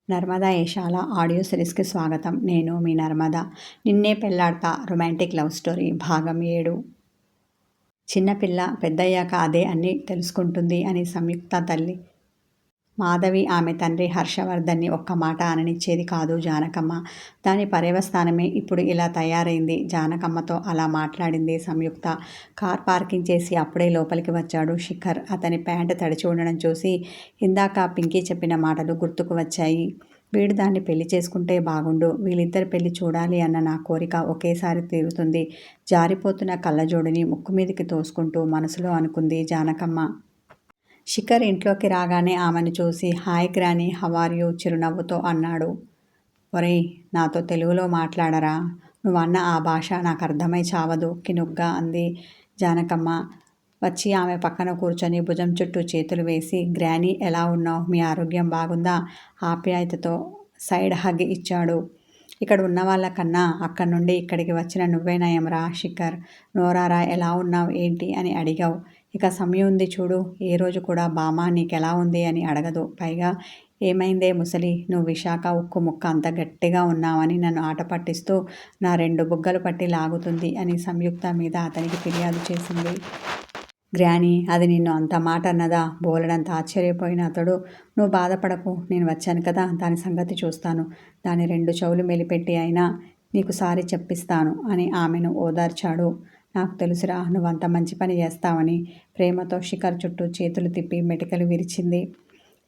Narmada Eshala audio సిరీస్‌కి స్వాగతం. నేను మీ నర్మద. 'నిన్నే పెళ్లాడతా' రొమాంటిక్ లవ్ స్టోరీ భాగం 7. చిన్నపిల్ల పెద్దయ్యాక అదే అన్నీ తెలుసుకుంటుంది అని సంయుక్త తల్లి మాధవి ఆమె తండ్రి హర్షవర్ధన్ని ఒక్క మాట అననిచ్చేది కాదు జానకమ్మ. దాని పర్యవసానమే ఇప్పుడు ఇలా తయారైంది. జానకమ్మతో అలా మాట్లాడింది సంయుక్త. కార్ పార్కింగ్ చేసి అప్పుడే లోపలికి వచ్చాడు శిఖర్. అతని ప్యాంటు తడిచి ఉండడం చూసి ఇందాక పింకీ చెప్పిన మాటలు గుర్తుకు వచ్చాయి. వీడు దాన్ని పెళ్లి చేసుకుంటే బాగుండు. వీళ్ళిద్దరి పెళ్లి చూడాలి అన్న నా కోరిక ఒకేసారి తీరుతుంది. జారిపోతున్న కళ్ళజోడుని ముక్కుమీదికి తోసుకుంటూ మనసులో అనుకుంది జానకమ్మ. శిఖర్ ఇంట్లోకి రాగానే ఆమెను చూసి hi granny how are you చిరునవ్వుతో అన్నాడు. ఒరేయ్, నాతో తెలుగులో మాట్లాడరా. నువ్వన్న ఆ భాష నాకు అర్థమై చావదు కినుగ్గా అంది జానకమ్మ. వచ్చి ఆమె పక్కన కూర్చొని భుజం చుట్టూ చేతులు వేసి గ్రానీ ఎలా ఉన్నావు, మీ ఆరోగ్యం బాగుందా ఆప్యాయతతో సైడ్ హగ్ ఇచ్చాడు. ఇక్కడ ఉన్న వాళ్ళకన్నా అక్కడి నుండి ఇక్కడికి వచ్చిన నువ్వే నయంరా శిఖర్. నోరారా ఎలా ఉన్నావు ఏంటి అని అడిగావు. ఇక సమయం ఉంది చూడు. ఏ రోజు కూడా బామ్మ నీకెలా ఉంది అని అడగదు. పైగా ఏమైందే ముసలి, నువ్వు విశాఖ ఉక్కు ముక్క అంత గట్టిగా ఉన్నావని నన్ను ఆట పట్టిస్తూ నా 2 బుగ్గలు పట్టి లాగుతుంది అని సంయుక్త మీద అతనికి ఫిర్యాదు చేసింది. గ్రానీ అది నిన్ను అంత మాట అన్నదా? బోలెడంత ఆశ్చర్యపోయిన అతడు నువ్వు బాధపడకు, నేను వచ్చాను కదా, దాని సంగతి చూస్తాను. దాని 2 చెవులు మెలిపెట్టి అయినా నీకు సారీ చెప్పిస్తాను అని ఆమెను ఓదార్చాడు. నాకు తెలుసురా, నువ్వంత మంచి పని చేస్తావని ప్రేమతో శిఖర్ చుట్టూ చేతులు తిప్పి మెటికలు విరిచింది.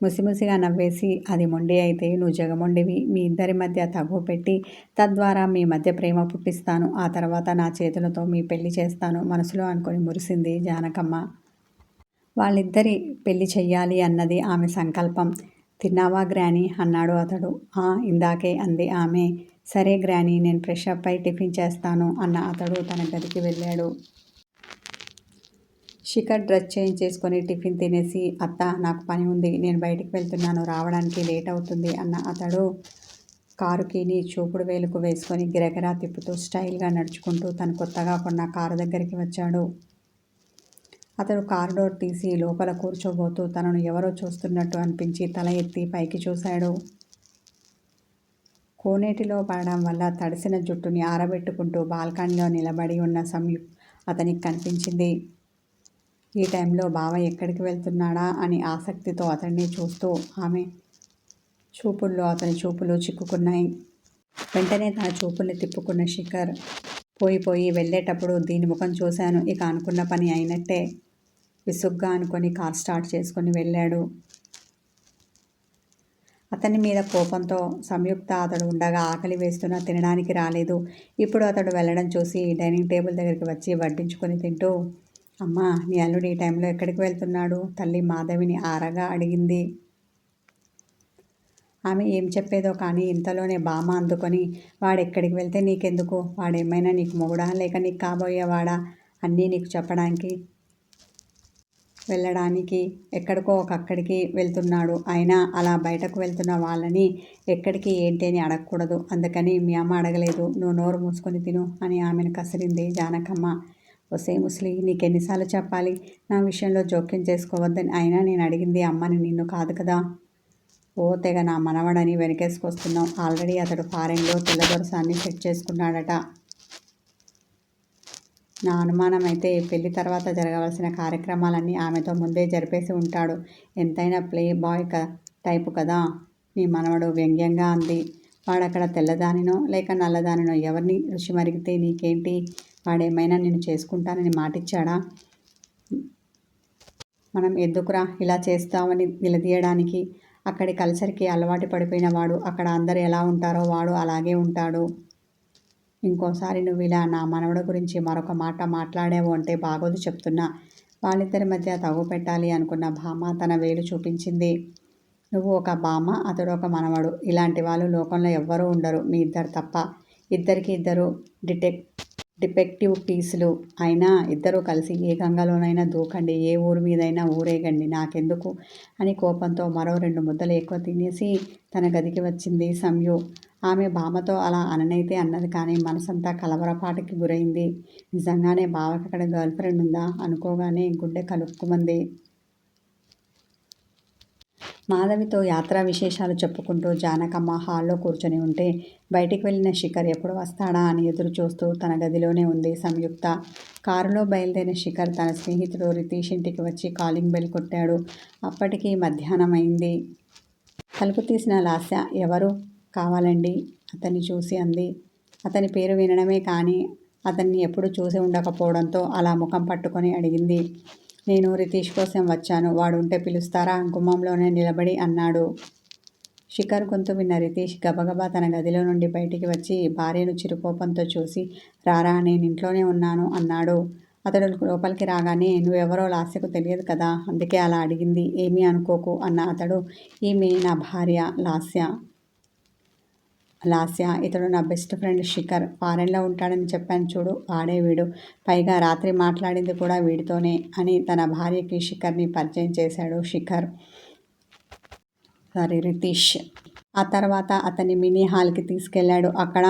ముసిముసిగా నవ్వేసి అది మొండి అయితే నువ్వు జగమొండివి. మీ ఇద్దరి మధ్య తగువ పెట్టి తద్వారా మీ మధ్య ప్రేమ పుట్టిస్తాను. ఆ తర్వాత నా చేతులతో మీ పెళ్లి చేస్తాను మనసులో అనుకొని మురిసింది జానకమ్మ. వాళ్ళిద్దరి పెళ్లి చెయ్యాలి అన్నది ఆమె సంకల్పం. తిన్నావా గ్రానీ అన్నాడు అతడు. ఇందాకే అంది ఆమె. సరే గ్రానీ, నేను ఫ్రెష్ అప్ అయి టిఫిన్ చేస్తాను అన్న అతడు తన గదికి వెళ్ళాడు. శిఖర్ డ్రెస్ చేంజ్ చేసుకొని టిఫిన్ తినేసి అత్త నాకు పని ఉంది, నేను బయటికి వెళ్తున్నాను, రావడానికి లేట్ అవుతుంది అన్న అతడు కారు కీని చూపుడు వేలుకు వేసుకొని గిరగిరా తిప్పుతూ స్టైల్గా నడుచుకుంటూ తను కొత్తగా కొన్న కారు దగ్గరికి వచ్చాడు. అతడు కారు డోర్ తీసి లోపల కూర్చోబోతూ తనను ఎవరో చూస్తున్నట్టు అనిపించి తల ఎత్తి పైకి చూశాడు. కోనేటిలో పడడం వల్ల తడిసిన జుట్టుని ఆరబెట్టుకుంటూ బాల్కనీలో నిలబడి ఉన్న సంయుక్ అతనికి కనిపించింది. ఈ టైంలో బావ ఎక్కడికి వెళ్తున్నాడా అని ఆసక్తితో అతన్ని చూస్తూ ఆమె చూపుల్లో అతని చూపులు చిక్కుకున్నాయి. వెంటనే తన చూపుల్ని తిప్పుకున్న శిఖర్ పోయి వెళ్ళేటప్పుడు దీని ముఖం చూశాను, ఇక అనుకున్న పని అయినట్టే విసుగ్గా అనుకొని కార్ స్టార్ట్ చేసుకొని వెళ్ళాడు. అతని మీద కోపంతో సంయుక్త అతడు ఉండగా ఆకలి వేస్తున్నా తినడానికి రాలేదు. ఇప్పుడు అతడు వెళ్ళడం చూసి డైనింగ్ టేబుల్ దగ్గరికి వచ్చి వడ్డించుకొని తింటూ అమ్మా, నీ అల్లుడు ఈ టైంలో ఎక్కడికి వెళ్తున్నాడు తల్లి మాధవిని ఆరగా అడిగింది. ఆమె ఏం చెప్పేదో కానీ ఇంతలోనే బామ్మ అందుకొని వాడెక్కడికి వెళ్తే నీకెందుకు, వాడేమైనా నీకు మొగుడా లేక నీకు కాబోయేవాడా, అన్నీ నీకు చెప్పడానికి వెళ్ళడానికి ఎక్కడికో ఒకక్కడికి వెళ్తున్నాడు. అయినా అలా బయటకు వెళ్తున్న వాళ్ళని ఎక్కడికి ఏంటి అని అడగకూడదు. అందుకని మీ అమ్మ అడగలేదు, నువ్వు నోరు మూసుకొని తిను అని ఆమెను కసిరింది జానకమ్మ. ఒసే ముసలి, నీకెన్నిసార్లు చెప్పాలి నా విషయంలో జోక్యం చేసుకోవద్దని. అయినా నేను అడిగింది అమ్మని, నిన్ను కాదు కదా. ఓ తెగ నా మనవడని వెనకేసుకొస్తున్నావు. ఆల్రెడీ అతడు ఫారెన్లో తెల్లదొరసాన్ని సెట్ చేసుకున్నాడట. నా అనుమానం అయితే పెళ్లి తర్వాత జరగవలసిన కార్యక్రమాలన్నీ ఆమెతో ముందే జరిపేసి ఉంటాడు. ఎంతైనా ప్లే బాయ్ టైపు కదా నీ మనవడు వ్యంగ్యంగా అంది. వాడక్కడ తెల్లదానినో లేక నల్లదానినో ఎవరిని రుచి మరిగితే నీకేంటి, వాడేమైనా నిన్ను చేసుకుంటానని మాటిచ్చాడా? మనం ఎందుకురా ఇలా చేస్తామని నిలదీయడానికి. అక్కడి కల్చర్కి అలవాటు పడిపోయిన వాడు అక్కడ అందరు ఎలా ఉంటారో వాడు అలాగే ఉంటాడు. ఇంకోసారి నువ్వు ఇలా నా మనవడు గురించి మరొక మాట మాట్లాడావు అంటే బాగోదు చెప్తున్నా. వాళ్ళిద్దరి మధ్య తగు పెట్టాలి అనుకున్న భామ తన వేలు చూపించింది. నువ్వు ఒక బామ్మ, అతడు ఒక మనవడు. ఇలాంటి వాళ్ళు లోకంలో ఎవ్వరూ ఉండరు, మీ ఇద్దరు తప్ప. ఇద్దరికి ఇద్దరు డిఫెక్టివ్ పీసులు. అయినా ఇద్దరూ కలిసి ఏ గంగలోనైనా దూకండి, ఏ ఊరి మీదైనా ఊరేగండి, నాకెందుకు అని కోపంతో మరో 2 ముద్దలు ఎక్కువ తినేసి తన గదికి వచ్చింది సంయు. ఆమె బామ్మతో అలా అననైతే అన్నది కానీ మనసంతా కలవరపాటుకి గురైంది. నిజంగానే బావకి అక్కడ గర్ల్ ఫ్రెండ్ ఉందా అనుకోగానే గుండె కలుక్కుమంది. మాధవితో యాత్రా విశేషాలు చెప్పుకుంటూ జానకమ్మ హాల్లో కూర్చొని ఉంటే బయటికి వెళ్ళిన శిఖర్ ఎప్పుడు వస్తాడా అని ఎదురు చూస్తూ తన గదిలోనే ఉంది సంయుక్త. కారులో బయలుదేరిన శిఖర్ తన స్నేహితుడు రితీష్ ఇంటికి వచ్చి కాలింగ్ బెల్ కొట్టాడు. అప్పటికి మధ్యాహ్నం అయింది. తలుపు తీసిన లాస్య ఎవరు కావాలండి అతన్ని చూసి అంది. అతని పేరు వినడమే కానీ అతన్ని ఎప్పుడు చూసి ఉండకపోవడంతో అలా ముఖం పట్టుకొని అడిగింది. నేను రితీష్ కోసం వచ్చాను, వాడు ఉంటే పిలుస్తారా గుమ్మంలోనే నిలబడి అన్నాడు. శిఖర్ గొంతు విన్న రితీష్ గబగబా తన గదిలో నుండి బయటికి వచ్చి భార్యను చిరుకోపంతో చూసి రారా నేను ఇంట్లోనే ఉన్నాను అన్నాడు. అతడు లోపలికి రాగానే నువ్వెవరో లాస్యకు తెలియదు కదా, అందుకే అలా అడిగింది, ఏమీ అనుకోకు అన్న అతడు. ఈమె నా భార్య లాస్య, ఇతడు నా బెస్ట్ ఫ్రెండ్ శిఖర్. ఫారెన్లో ఉంటాడని చెప్పాను చూడు, వాడే వీడు. పైగా రాత్రి మాట్లాడింది కూడా వీడితోనే అని తన భార్యకి శిఖర్ని పరిచయం చేశాడు రితీష్. ఆ తర్వాత అతన్ని మినీ హాల్కి తీసుకెళ్ళాడు. అక్కడ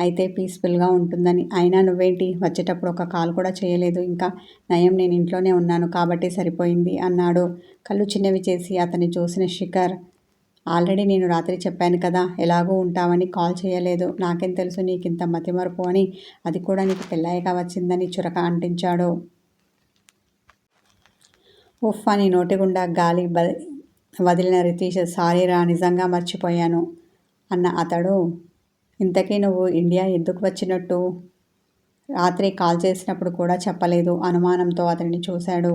అయితే పీస్ఫుల్గా ఉంటుందని. అయినా నువ్వేంటి వచ్చేటప్పుడు ఒక కాల్ కూడా చేయలేదు. ఇంకా నయం నేను ఇంట్లోనే ఉన్నాను కాబట్టి సరిపోయింది అన్నాడు కళ్ళు చిన్నవి చేసి. అతన్ని చూసిన శిఖర్, ఆల్రెడీ నేను రాత్రి చెప్పాను కదా ఎలాగూ ఉంటావని, కాల్ చేయలేదు. నాకేం తెలుసు నీకింత మతిమరుపు అని, అది కూడా నీకు పెళ్ళాయిగా వచ్చిందని చురక అంటించాడు. ఉఫ్ అని నోటి గుండా గాలి వదిలిన రితీష్, సారీరా నిజంగా మర్చిపోయాను అన్న అతడు. ఇంతకీ నువ్వు ఇండియా ఎందుకు వచ్చినట్టు? రాత్రి కాల్ చేసినప్పుడు కూడా చెప్పలేదు. అనుమానంతో అతడిని చూశాడు.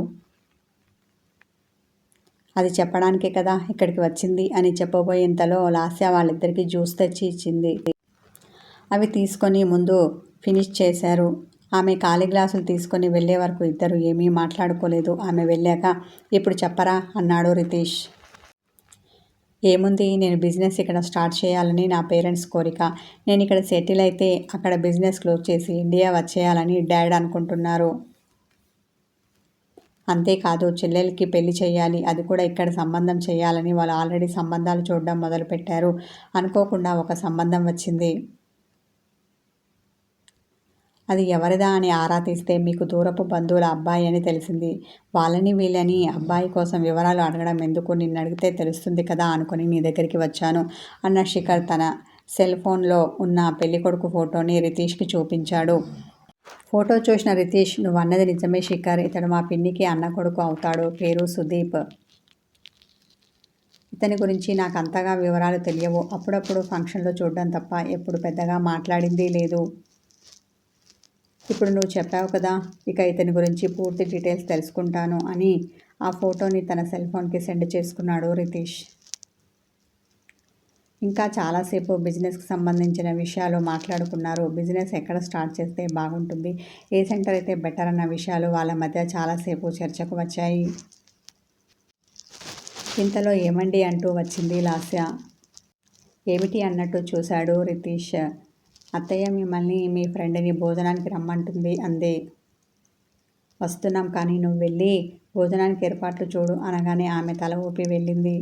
అది చెప్పడానికే కదా ఇక్కడికి వచ్చింది అని చెప్పబోయేంతలో లాస్య వాళ్ళిద్దరికీ జ్యూస్ తెచ్చి ఇచ్చింది. అవి తీసుకొని ముందు ఫినిష్ చేశారు. ఆమె ఖాళీ గ్లాసులు తీసుకొని వెళ్ళే వరకు ఇద్దరు ఏమీ మాట్లాడుకోలేదు. ఆమె వెళ్ళాక ఇప్పుడు చెప్పరా అన్నాడు రితీష్. ఏముంది, నేను బిజినెస్ ఇక్కడ స్టార్ట్ చేయాలని నా పేరెంట్స్ కోరిక. నేను ఇక్కడ సెటిల్ అయితే అక్కడ బిజినెస్ క్లోజ్ చేసి ఇండియా వచ్చేయాలని డాడ్ అనుకుంటున్నారు. అంతేకాదు చెల్లెలకి పెళ్లి చేయాలి, అది కూడా ఇక్కడ సంబంధం చేయాలని వాళ్ళు ఆల్రెడీ సంబంధాలు చూడడం మొదలుపెట్టారు. అనుకోకుండా ఒక సంబంధం వచ్చింది. అది ఎవరిదా అని ఆరా తీస్తే మీకు దూరపు బంధువుల అబ్బాయి అని తెలిసింది. వాళ్ళని వీళ్ళని అబ్బాయి కోసం వివరాలు అడగడం ఎందుకు, నిన్ను అడిగితే తెలుస్తుంది కదా అనుకుని నీ దగ్గరికి వచ్చాను అన్న శిఖర్ తన సెల్ ఫోన్లో ఉన్న పెళ్ళికొడుకు ఫోటోని రితీష్కి చూపించాడు. ఫోటో చూసిన రితీష్, నువ్వు అన్నది నిజమే శిఖర్, ఇతడు మా పిన్నికి అన్న కొడుకు అవుతాడు. పేరు సుదీప్. ఇతని గురించి నాకు అంతగా వివరాలు తెలియవు. అప్పుడప్పుడు ఫంక్షన్లో చూడడం తప్ప ఎప్పుడు పెద్దగా మాట్లాడింది లేదు. ఇప్పుడు నువ్వు చెప్పావు కదా, ఇక ఇతని గురించి పూర్తి డీటెయిల్స్ తెలుసుకుంటాను అని ఆ ఫోటోని తన సెల్ ఫోన్కి సెండ్ చేసుకున్నాడు రితీష్. ఇంకా చాలాసేపు బిజినెస్కి సంబంధించిన విషయాలు మాట్లాడుకున్నారు. బిజినెస్ ఎక్కడ స్టార్ట్ చేస్తే బాగుంటుంది, ఏ సెంటర్ అయితే బెటర్ అన్న విషయాలు వాళ్ళ మధ్య చాలాసేపు చర్చకు వచ్చాయి. ఇంతలో ఏమండి అంటూ వచ్చింది లాస్య. ఏమిటి అన్నట్టు చూశాడు రితీష్. అత్తయ్య మిమ్మల్ని మీ ఫ్రెండ్ని భోజనానికి రమ్మంటుంది అందే. వస్తున్నాం, కానీ నువ్వు వెళ్ళి భోజనానికి ఏర్పాట్లు చూడు అనగానే ఆమె తల ఊపి వెళ్ళింది.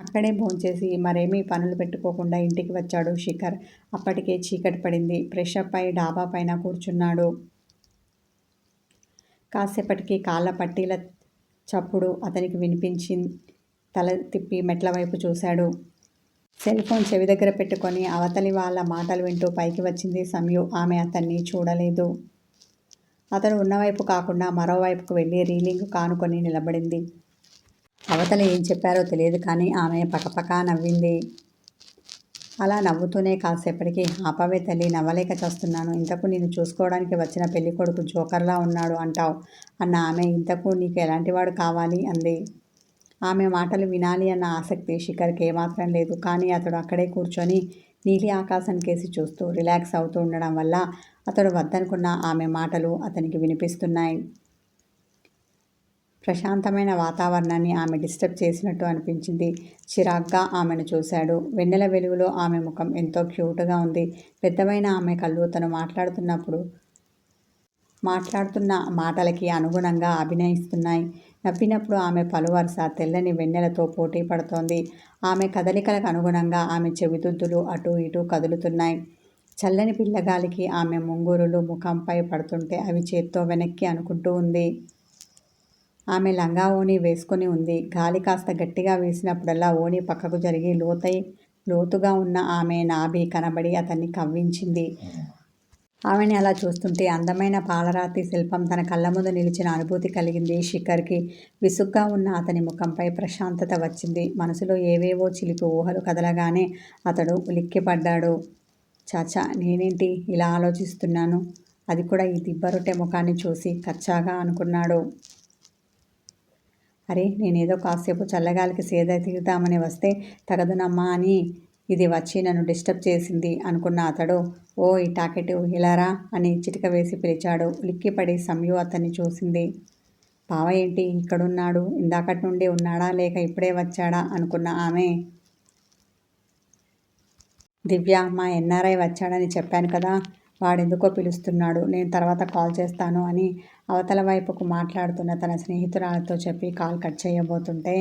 అక్కడే భోంచేసి మరేమీ పనులు పెట్టుకోకుండా ఇంటికి వచ్చాడు శిఖర్. అప్పటికే చీకటి పడింది. ఫ్రెషప్ అయి డాబా పైన కూర్చున్నాడు. కాసేపటికి కాళ్ళ పట్టీల చప్పుడు అతనికి వినిపించి తల తిప్పి మెట్ల వైపు చూశాడు. సెల్ ఫోన్ చెవి దగ్గర పెట్టుకొని అవతలి వాళ్ళ మాటలు వింటూ పైకి వచ్చింది సంయు. ఆమె అతన్ని చూడలేదు. అతడు ఉన్నవైపు కాకుండా మరోవైపుకు వెళ్ళి రీలింగ్ కానుకొని నిలబడింది. అవతల ఏం చెప్పారో తెలియదు కానీ ఆమె పకపకా నవ్వింది. అలా నవ్వుతూనే కాసేపటికి, ఆపవే తల్లి, నవ్వలేక చేస్తున్నాను. ఇంతకు నేను చూసుకోవడానికి వచ్చిన పెళ్ళికొడుకు జోకర్లా ఉన్నాడు అంటావు అన్న ఆమె, ఇంతకు నీకు ఎలాంటివాడు కావాలి అంది. ఆమె మాటలు వినాలి అన్న ఆసక్తి శిఖర్కి ఏమాత్రం లేదు. కానీ అతడు అక్కడే కూర్చొని నీలి ఆకాశం కేసి చూస్తూ రిలాక్స్ అవుతూ ఉండడం వల్ల అతడు వద్దనుకున్న ఆమె మాటలు అతనికి వినిపిస్తున్నాయి. ప్రశాంతమైన వాతావరణాన్ని ఆమె డిస్టర్బ్ చేసినట్టు అనిపించింది. చిరాగ్గా ఆమెను చూశాడు. వెన్నెల వెలుగులో ఆమె ముఖం ఎంతో క్యూట్గా ఉంది. పెద్దవైన ఆమె కళ్ళు తను మాట్లాడుతున్న మాటలకి అనుగుణంగా అభినయిస్తున్నాయి. నవ్వినప్పుడు ఆమె పలువరుస తెల్లని వెన్నెలతో పోటీ పడుతోంది. ఆమె కదలికలకు అనుగుణంగా ఆమె చెవిదుద్దులు అటూ ఇటూ కదులుతున్నాయి. చల్లని పిల్లగాలికి ఆమె ముంగురులు ముఖంపై పడుతుంటే అవి చేత్తో వెనక్కి అనుకుంటూ ఉంది. ఆమె లంగా ఓణి వేసుకుని ఉంది. గాలి కాస్త గట్టిగా వీసినప్పుడల్లా ఓణి పక్కకు జరిగి లోతుగా ఉన్న ఆమె నాభి కనబడి అతన్ని కవ్వించింది. ఆమెని అలా చూస్తుంటే అందమైన పాలరాతి శిల్పం తన కళ్ళ ముందు నిలిచిన అనుభూతి కలిగింది శిఖర్కి. విసుగ్గా ఉన్న అతని ముఖంపై ప్రశాంతత వచ్చింది. మనసులో ఏవేవో చిలిపి ఊహలు కదలగానే అతడు ఉలిక్కిపడ్డాడు. చాచా, నేనేంటి ఇలా ఆలోచిస్తున్నాను, అది కూడా ఈ దిబ్బరొట్టె ముఖాన్ని చూసి కచ్చాగా అనుకున్నాడు. అరే, నేనేదో కాసేపు చల్లగాలికి సేద తీరుదామని వస్తే తగదునమ్మా అని ఇది వచ్చి నన్ను డిస్టర్బ్ చేసింది అనుకున్న అతడు, ఓయ్ టాకెటివ్, ఇలారా అని చిటిక వేసి పిలిచాడు. ఉలిక్కిపడి సంయు అతన్ని చూసింది. బావ ఏంటి ఇక్కడున్నాడు? ఇందాకటి నుండి ఉన్నాడా లేక ఇప్పుడే వచ్చాడా అనుకున్న ఆమె, దివ్య, మా ఎన్ఆర్ఐ వచ్చాడని చెప్పాను కదా, వాడెందుకో పిలుస్తున్నాడు, నేను తర్వాత కాల్ చేస్తాను అని అవతల వైపుకు మాట్లాడుతున్న తన స్నేహితురాలతో చెప్పి కాల్ కట్ చేయబోతుంటే,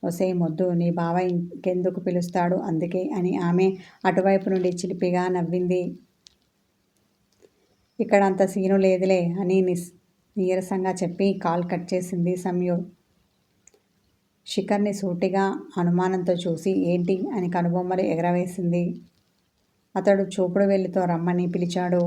ఒసేయ్ మొద్దు, నీ బావ ఇంకెందుకు పిలుస్తాడు, అందుకే అని ఆమె అటువైపు నుండి చిలిపిగా నవ్వింది. ఇక్కడ అంత సీను లేదులే అని నీరసంగా చెప్పి కాల్ కట్ చేసింది సంయు. శిఖర్ని సూటిగా అనుమానంతో చూసి ఏంటి అని కనుబొమ్మలు ఎగరవేసింది. అతడు చూపుడు వేలితో రమ్మని పిలిచాడు.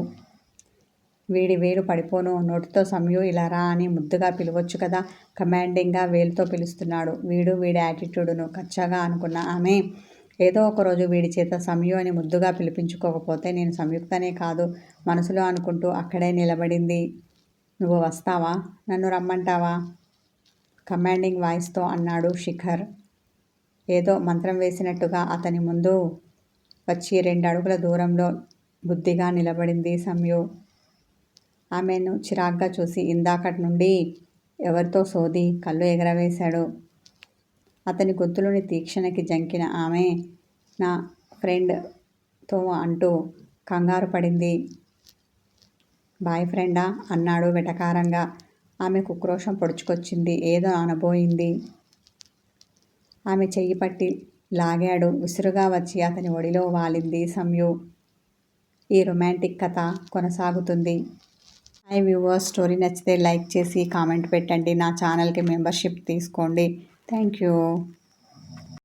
వీడి వేలు పడిపోను, నోటితో సంయు ఇలా రా అని ముద్దుగా పిలవచ్చు కదా, కమాండింగ్గా వేలుతో పిలుస్తున్నాడు వీడి యాటిట్యూడును కచ్చాగా అనుకున్న ఆమె, ఏదో ఒకరోజు వీడి చేత సంయు అని ముద్దుగా పిలిపించుకోకపోతే నేను సంయుక్తనే కాదు మనసులో అనుకుంటూ అక్కడే నిలబడింది. నువ్వు వస్తావా, నన్ను రమ్మంటావా, కమాండింగ్ వాయిస్తో అన్నాడు శిఖర్. ఏదో మంత్రం వేసినట్టుగా అతని ముందు వచ్చి 2 అడుగుల దూరంలో బుద్ధిగా నిలబడింది సంయు. ఆమెను చిరాగ్గా చూసి ఇందాకటి నుండి ఎవరితో సోది కళ్ళు ఎగరవేశాడు. అతని గొంతులోని తీక్షణకి జంకిన ఆమె, నా ఫ్రెండ్తో అంటూ కంగారు పడింది. బాయ్ ఫ్రెండా అన్నాడు వెటకారంగా. ఆమెకు ఉక్రోషం పొడుచుకొచ్చింది. ఏదో అనబోయింది. ఆమె చెయ్యి పట్టి లాగాడు. విసురుగా వచ్చి అతని ఒడిలో వాలింది సంయు. ఈ రొమాంటిక్ కథ కొనసాగుతుంది. హై వ్యూవర్స్, స్టోరీ నచ్చితే లైక్ చేసి కామెంట్ పెట్టండి. నా ఛానల్కి మెంబర్షిప్ తీసుకోండి. Thank you.